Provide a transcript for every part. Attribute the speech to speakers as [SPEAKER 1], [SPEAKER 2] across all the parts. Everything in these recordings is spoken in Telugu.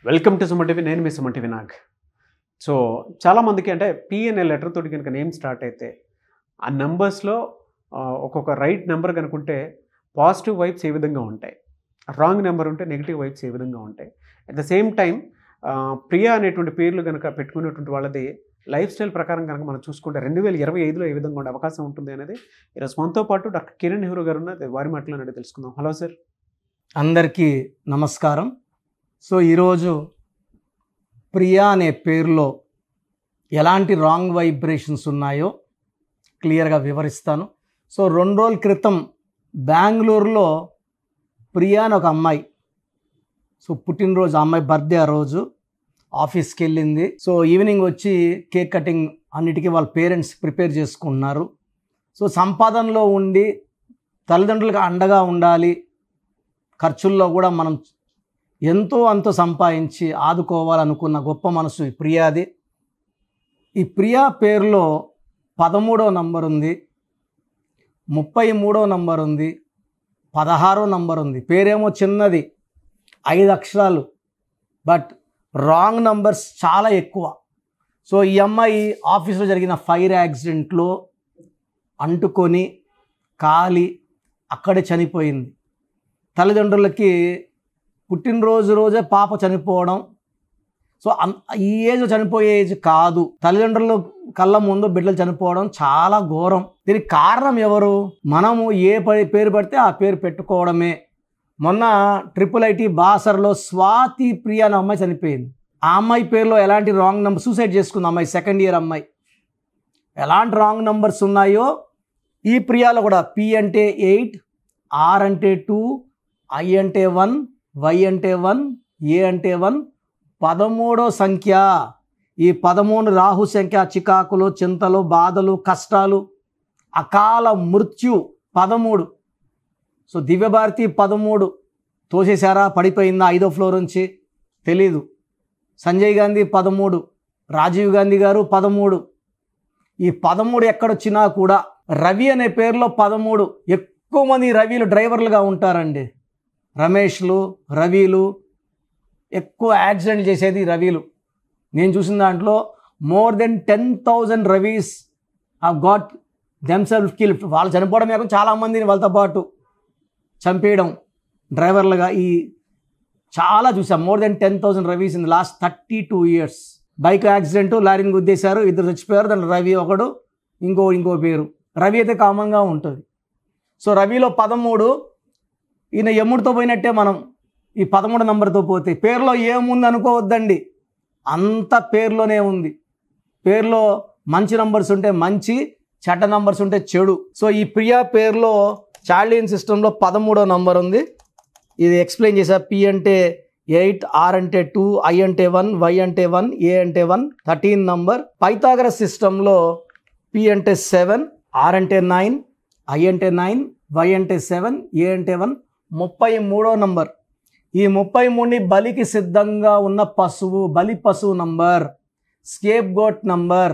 [SPEAKER 1] Welcome to Suman TV. నేను మీ సుమన్ టీవీ నాగ్. సో చాలామందికి అంటే పి అనే లెటర్ తోటి కనుక నేమ్ స్టార్ట్ అయితే ఆ నెంబర్స్లో ఒక్కొక్క రైట్ నెంబర్ కనుకుంటే పాజిటివ్ వైబ్స్ ఏ విధంగా ఉంటాయి, రాంగ్ నెంబర్ ఉంటే నెగిటివ్ వైబ్స్ ఏ విధంగా ఉంటాయి. At the same time Priya అనేటువంటి పేర్లు కనుక పెట్టుకునేటువంటి వాళ్ళది లైఫ్ స్టైల్ ప్రకారం కనుక మనం చూసుకుంటే 2025లో ఏ విధంగా ఉండే అవకాశం ఉంటుంది అనేది ఈరోజు మనతో పాటు డాక్టర్ కిరణ్ నెహ్రూ గారు ఉన్నది వారి మాటలు అనేది తెలుసుకుందాం. Hello sir.
[SPEAKER 2] అందరికీ నమస్కారం. సో ఈరోజు ప్రియా అనే పేరులో ఎలాంటి రాంగ్ వైబ్రేషన్స్ ఉన్నాయో క్లియర్గా వివరిస్తాను. సో 2 రోజుల క్రితం బెంగళూరులో ప్రియా అని ఒక అమ్మాయి, సో పుట్టినరోజు అమ్మాయి బర్త్డే, ఆ రోజు ఆఫీస్కి వెళ్ళింది. సో ఈవినింగ్ వచ్చి కేక్ కటింగ్ అన్నిటికీ వాళ్ళ పేరెంట్స్ ప్రిపేర్ చేసుకుంటున్నారు. సో సంపాదనలో ఉండి తల్లిదండ్రులకు అండగా ఉండాలి, ఖర్చుల్లో కూడా మనం ఎంతో అంతో సంపాదించి ఆదుకోవాలనుకున్న గొప్ప మనసు ఈ ప్రియాది. ఈ ప్రియా పేరులో 13వ నంబర్ ఉంది, 33వ నంబర్ ఉంది, 16వ నంబర్ ఉంది. పేరేమో చిన్నది, 5 అక్షరాలు, బట్ రాంగ్ నంబర్స్ చాలా ఎక్కువ. సో ఈ అమ్మాయి ఆఫీస్లో జరిగిన ఫైర్ యాక్సిడెంట్లో అంటుకొని కాలి అక్కడే చనిపోయింది. తల్లిదండ్రులకి పుట్టినరోజు రోజే పాప చనిపోవడం, సో ఈ ఏజ్ చనిపోయే ఏజ్ కాదు, తల్లిదండ్రుల కళ్ళ ముందు బిడ్డలు చనిపోవడం చాలా ఘోరం. దీనికి కారణం ఎవరు? మనము ఏ పేరు పడితే ఆ పేరు పెట్టుకోవడమే. మొన్న IIIT బాసర్లో స్వాతి ప్రియ అనే అమ్మాయి చనిపోయింది. ఆ అమ్మాయి పేరులో ఎలాంటి రాంగ్ నెంబర్, సూసైడ్ చేసుకుంది అమ్మాయి, 2nd ఇయర్ అమ్మాయి. ఎలాంటి రాంగ్ నెంబర్స్ ఉన్నాయో ఈ ప్రియాలో కూడా. P అంటే 8, R అంటే 2, I అంటే 1, Y అంటే 1, A అంటే 1, 13వ సంఖ్య. ఈ 13 రాహు సంఖ్య. చికాకులు, చింతలు, బాధలు, కష్టాలు, అకాల మృత్యు 13. సో దివ్యభారతి 13 తోసేశారా, పడిపోయిందా 5వ ఫ్లోర్ నుంచి తెలీదు. సంజయ్ గాంధీ 13, రాజీవ్ గాంధీ గారు 13. ఈ 13 ఎక్కడొచ్చినా కూడా రవి అనే పేరులో 13. ఎక్కువ మంది రవిలు డ్రైవర్లుగా ఉంటారండి. రమేష్లు, రవిలు, ఎక్కువ యాక్సిడెంట్ చేసేది రవిలు. నేను చూసిన దాంట్లో more than 10,000 Ravi's have got themself killed. వాళ్ళు చనిపోవడం కాకుండా చాలామందిని వాళ్ళతో పాటు చంపేయడం డ్రైవర్లుగా ఈ చాలా చూసాం. more than 10,000 Ravi's in the last 32 years. Bike accident, లారీని గుద్దేశారు, 2 చచ్చిపోయారు. దాంట్లో రవి ఒకడు, ఇంకో పేరు. రవి అయితే కామన్గా ఉంటుంది. సో రవిలో 13. ఈయన యముడితో పోయినట్టే మనం ఈ 13 నంబర్తో పోతే. పేరులో ఏముంది అనుకోవద్దండి, అంత పేరులోనే ఉంది. పేరులో మంచి నంబర్స్ ఉంటే మంచి, చెడ్డ నంబర్స్ ఉంటే చెడు. సో ఈ ప్రియా పేరులో చార్లియన్ సిస్టంలో 13వ నంబర్ ఉంది. ఇది ఎక్స్ప్లెయిన్ చేశా. P అంటే 8, R అంటే 2, I అంటే 1, Y అంటే 1, A అంటే 1, 13 నంబర్. పైథాగరస్ సిస్టంలో P అంటే 7, R అంటే 9, I అంటే 9, Y అంటే 7, A అంటే 1, 33వ నంబర్. ఈ 33ని బలికి సిద్ధంగా ఉన్న పశువు, బలి పశువు number, scapegoat number,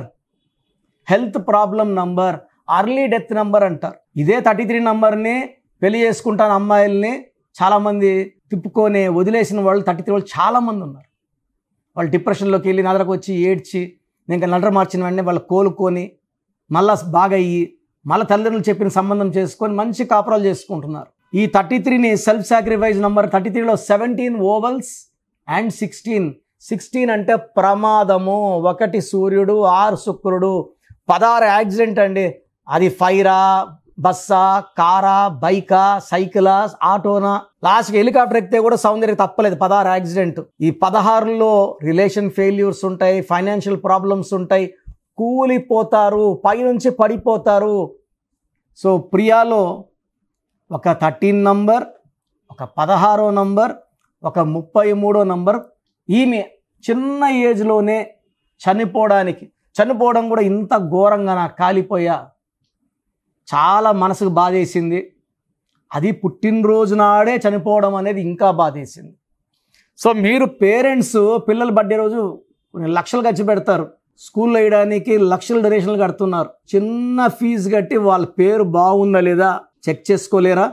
[SPEAKER 2] health problem number, early death number అంటారు. ఇదే 33 నంబర్ని పెళ్లి చేసుకుంటాను అమ్మాయిల్ని చాలామంది తిప్పుకొని వదిలేసిన వాళ్ళు 33 వాళ్ళు చాలామంది ఉన్నారు. వాళ్ళు డిప్రెషన్లోకి వెళ్ళి నదరకు వచ్చి ఏడ్చి, నేను నడర మార్చిన వెంటనే వాళ్ళు కోలుకొని మళ్ళా బాగా అయ్యి మళ్ళీ తల్లిదండ్రులు చెప్పిన సంబంధం చేసుకొని మంచి కాపురాలు చేసుకుంటున్నారు. ఈ 33ని సెల్ఫ్ సాక్రిఫైస్ నంబర్. 33లో 17 ఓవల్స్ అండ్ 16 అంటే ప్రమాదము. 1 సూర్యుడు, 6 శుక్రుడు, 16 యాక్సిడెంట్ అండి. అది ఫైరా, బస్సా, కారా, బైకా, సైకిలా, ఆటోనా, లాస్ట్కి హెలికాప్టర్ ఎక్కితే కూడా సౌందర్యం తప్పలేదు. 16 యాక్సిడెంట్. ఈ 16లో రిలేషన్ ఫెయిల్యూర్స్ ఉంటాయి, ఫైనాన్షియల్ ప్రాబ్లమ్స్ ఉంటాయి, కూలిపోతారు, పైనుంచి పడిపోతారు. సో ప్రియాలో ఒక 13 నంబర్, ఒక 16వ నంబర్, ఒక 33వ నంబర్. ఈమె చిన్న ఏజ్లోనే చనిపోవడం కూడా ఇంత ఘోరంగా నాకు కాలిపోయా, చాలా మనసుకు బాధేసింది. అది పుట్టినరోజు నాడే చనిపోవడం అనేది ఇంకా బాధేసింది. సో మీరు పేరెంట్స్ పిల్లల బర్త్డే రోజు లక్షలు ఖర్చు పెడతారు, స్కూల్లో వేయడానికి లక్షల డొనేషన్లు కడుతున్నారు. చిన్న ఫీజు కట్టి వాళ్ళ పేరు బాగుందా లేదా చెక్ చేసుకోలేరా?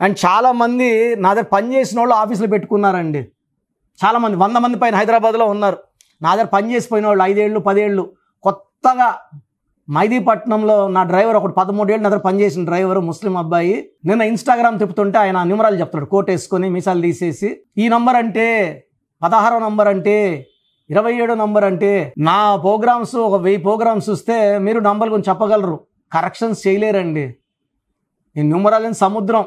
[SPEAKER 2] అండ్ చాలామంది నా దగ్గర పనిచేసిన వాళ్ళు ఆఫీసులో పెట్టుకున్నారండి. చాలామంది 100 మంది పైన హైదరాబాద్లో ఉన్నారు. నా దగ్గర పనిచేసిపోయిన వాళ్ళు 5 ఏళ్ళు 10 ఏళ్ళు. కొత్తగా మైదీపట్నంలో నా డ్రైవర్ ఒకటి 13 ఏళ్ళు నా దగ్గర పనిచేసిన డ్రైవర్ ముస్లిం అబ్బాయి. నిన్న ఇన్స్టాగ్రామ్ తిప్పుతుంటే ఆయన న్యూమరాలు చెప్తాడు, కోట్ వేసుకొని మీసాలు తీసేసి. ఈ నంబర్ అంటే 16వ నంబర్ అంటే 27వ నంబర్ అంటే. నా ప్రోగ్రామ్స్ ఒక 1000 ప్రోగ్రామ్స్ చూస్తే మీరు నంబర్ గురించి చెప్పగలరు, కరెక్షన్స్ చేయలేరండి. ఈ న్యూమరాలని సముద్రం.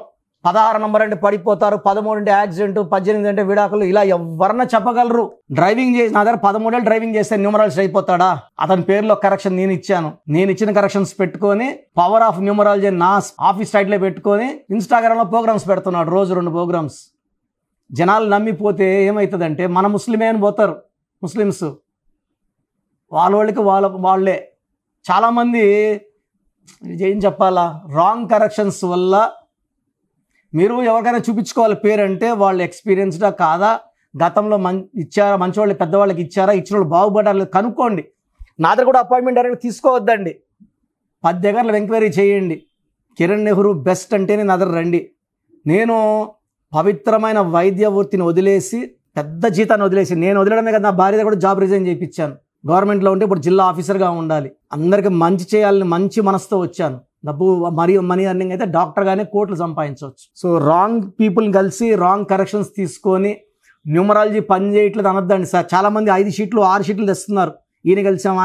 [SPEAKER 2] 16 నంబర్ అంటే పడిపోతారు, 13 అంటే యాక్సిడెంట్, 18 అంటే విడాకులు, ఇలా ఎవరన్నా చెప్పగలరు. డ్రైవింగ్ చేసి నా దగ్గర 13 ఏళ్ళు డ్రైవింగ్ చేస్తే న్యూమరాలజీ అయిపోతాడా? అతని పేరులో కరెక్షన్ నేను ఇచ్చాను. నేను ఇచ్చిన కరెక్షన్స్ పెట్టుకొని పవర్ ఆఫ్ న్యూమరాలజీ నా ఆఫీస్ టైటిల్లో పెట్టుకొని ఇన్స్టాగ్రామ్లో ప్రోగ్రామ్స్ పెడుతున్నాడు, రోజు 2 ప్రోగ్రామ్స్. జనాలు నమ్మిపోతే ఏమవుతుందంటే మన ముస్లిమే అని పోతారు ముస్లిమ్స్. వాళ్ళే చాలామంది ఏం చెప్పాలా, రాంగ్ కరెక్షన్స్ వల్ల మీరు ఎవరికైనా చూపించుకోవాలి పేరు అంటే వాళ్ళు ఎక్స్పీరియన్స్డా కాదా, గతంలో ఇచ్చారా, మంచివాళ్ళు పెద్దవాళ్ళకి ఇచ్చారా, ఇచ్చిన వాళ్ళు బాగుపడాలి కనుక్కోండి. నా దగ్గర కూడా అపాయింట్మెంట్ డైరెక్ట్ తీసుకోవద్దండి. 10 దగ్గరలో ఎంక్వైరీ చేయండి. కిరణ్ నెహ్రూ బెస్ట్ అంటేనే నా దగ్గర రండి. నేను పవిత్రమైన వైద్య వృత్తిని వదిలేసి, పెద్ద జీతాన్ని వదిలేసి, నేను వదిలేయడమే కదా, నా భార్య కూడా జాబ్ రిజైన్ చేయించాను. గవర్నమెంట్లో ఉంటే ఇప్పుడు జిల్లా ఆఫీసర్గా ఉండాలి. అందరికీ మంచి చేయాలని మంచి మనసుతో వచ్చాను. డబ్బు మనీ అర్నింగ్ అయితే డాక్టర్గానే కోట్లు సంపాదించవచ్చు. సో రాంగ్ పీపుల్ని కలిసి రాంగ్ కరెక్షన్స్ తీసుకొని న్యూమరాలజీ పని చేయట్లేదు అనొద్దండి సార్. చాలామంది 5 షీట్లు 6 షీట్లు తెస్తున్నారు. ఈయన కలిసాం,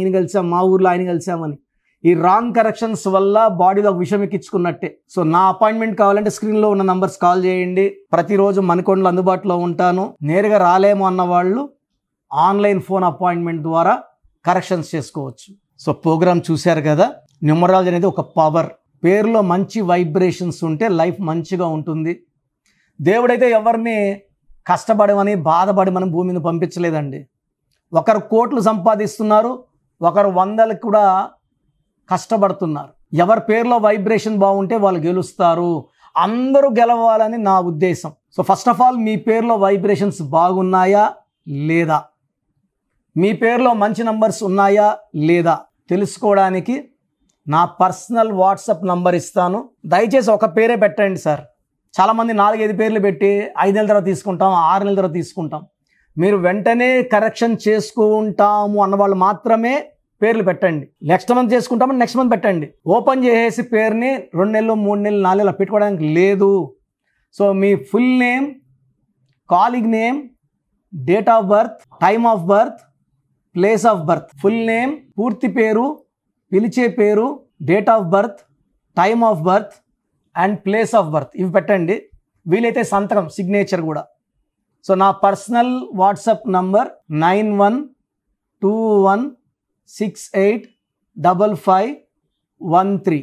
[SPEAKER 2] ఈయన కలిసాం, మా ఊర్లో ఆయన కలిసామని. ఈ రాంగ్ కరెక్షన్స్ వల్ల బాడీలో ఒక విషయం ఎక్కించుకున్నట్టే. సో నా అపాయింట్మెంట్ కావాలంటే స్క్రీన్లో ఉన్న నంబర్స్ కాల్ చేయండి. ప్రతిరోజు మణికొండలో అందుబాటులో ఉంటాను. నేరుగా రాలేమో అన్న వాళ్ళు ఆన్లైన్ ఫోన్ అపాయింట్మెంట్ ద్వారా కరెక్షన్స్ చేసుకోవచ్చు. సో ప్రోగ్రామ్ చూశారు కదా. న్యూమరాలజీ అనేది ఒక పవర్. పేరులో మంచి వైబ్రేషన్స్ ఉంటే లైఫ్ మంచిగా ఉంటుంది. దేవుడైతే ఎవరిని కష్టపడమని బాధపడమని భూమి మీద పంపించలేదండి. ఒకరు కోట్లు సంపాదిస్తున్నారు, ఒకరు 100లకు కూడా కష్టపడుతున్నారు. ఎవరి పేరులో వైబ్రేషన్ బాగుంటే వాళ్ళు గెలుస్తారు. అందరూ గెలవాలని నా ఉద్దేశం. సో ఫస్ట్ ఆఫ్ ఆల్ మీ పేరులో వైబ్రేషన్స్ బాగున్నాయా లేదా, మీ పేరులో మంచి నంబర్స్ ఉన్నాయా లేదా తెలుసుకోవడానికి నా పర్సనల్ వాట్సాప్ నంబర్ ఇస్తాను. దయచేసి ఒక పేరే పెట్టండి సార్. చాలామంది 4-5 పేర్లు పెట్టి 5 నెలల తర్వాత తీసుకుంటాం, 6 నెలల తర్వాత తీసుకుంటాం. మీరు వెంటనే కరెక్షన్ చేసుకుంటాము అన్నవాళ్ళు మాత్రమే పేర్లు పెట్టండి. నెక్స్ట్ మంత్ చేసుకుంటామని నెక్స్ట్ మంత్ పెట్టండి. ఓపెన్ చేసేసి పేరుని 2 నెలలు 3 నెలలు 4 నెలలు పెట్టుకోవడానికి లేదు. So me full name, calling name, date of birth, time of birth, place of birth, full name, పూర్తి పేరు, పిలిచే పేరు, date of birth, time of birth and place of birth, ఇవి పెట్టండి. వీలైతే సంతకం, సిగ్నేచర్ కూడా. సో నా పర్సనల్ వాట్సాప్ నంబర్ 9121685513.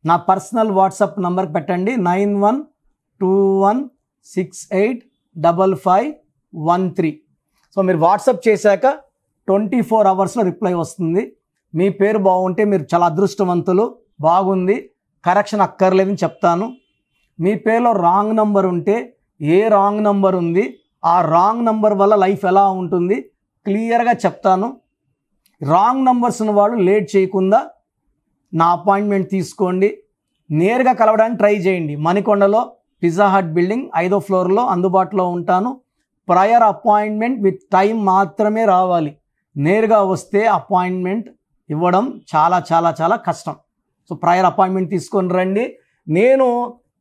[SPEAKER 2] నా పర్సనల్ వాట్సాప్ నంబర్ పెట్టండి 9121685513. సో మీరు వాట్సాప్ చేశాక 24 అవర్స్లో రిప్లై వస్తుంది. మీ పేరు బాగుంటే మీరు చాలా అదృష్టవంతులు. బాగుంది, కరెక్షన్ అక్కర్లేదని చెప్తాను. మీ పేరులో రాంగ్ నంబర్ ఉంటే ఏ రాంగ్ నంబర్ ఉంది, ఆ రాంగ్ నంబర్ వల్ల లైఫ్ ఎలా ఉంటుంది క్లియర్గా చెప్తాను. రాంగ్ నంబర్స్ ఉన్న వాళ్ళు లేట్ చేయకుండా నా అపాయింట్మెంట్ తీసుకోండి. నేరుగా కలవడానికి ట్రై చేయండి. మణికొండలో పిజ్జా హట్ బిల్డింగ్ 5వ ఫ్లోర్లో అందుబాటులో ఉంటాను. ప్రయర్ అపాయింట్మెంట్ విత్ టైం మాత్రమే రావాలి. నేరుగా వస్తే అపాయింట్మెంట్ ఇవ్వడం చాలా చాలా చాలా కష్టం. సో ప్రయర్ అపాయింట్మెంట్ తీసుకొని రండి. నేను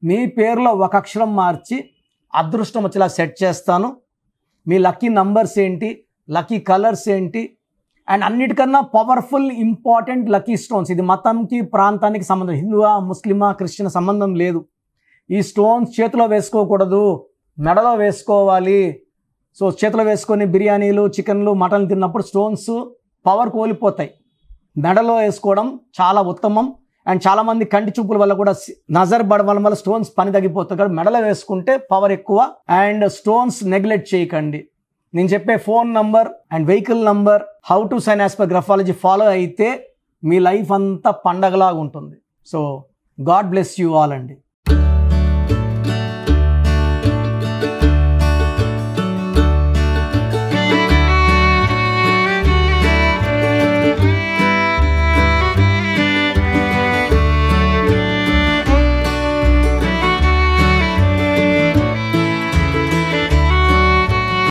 [SPEAKER 2] మీ పేరులో ఒక అక్షరం మార్చి అదృష్టం వచ్చేలా సెట్ చేస్తాను. మీ లక్కీ నంబర్స్ ఏంటి, లక్కీ కలర్స్ ఏంటి, అండ్ అన్నిటికన్నా పవర్ఫుల్ ఇంపార్టెంట్ లక్కీ స్టోన్స్. ఇది మతంకి ప్రాంతానికి సంబంధం, హిందువా ముస్లిమా క్రిస్టియన్ సంబంధం లేదు. ఈ స్టోన్స్ చేతిలో వేసుకోకూడదు, మెడలో వేసుకోవాలి. సో చేతిలో వేసుకొని బిర్యానీలు, చికెన్లు, మటన్లు తిన్నప్పుడు స్టోన్స్ పవర్ కోల్పోతాయి. మెడలో వేసుకోవడం చాలా ఉత్తమం. అండ్ చాలామంది కంటి చూపుల వల్ల కూడా నజర్ పడడం వల్ల స్టోన్స్ పని తగ్గిపోతుంది. కాబట్టి మెడలో వేసుకుంటే పవర్ ఎక్కువ. అండ్ స్టోన్స్ నెగ్లెక్ట్ చేయకండి. నేను చెప్పే phone number and vehicle number, how to sign as per graphology follow అయితే మీ లైఫ్ అంతా పండగలాగా ఉంటుంది. So God bless you all అండి.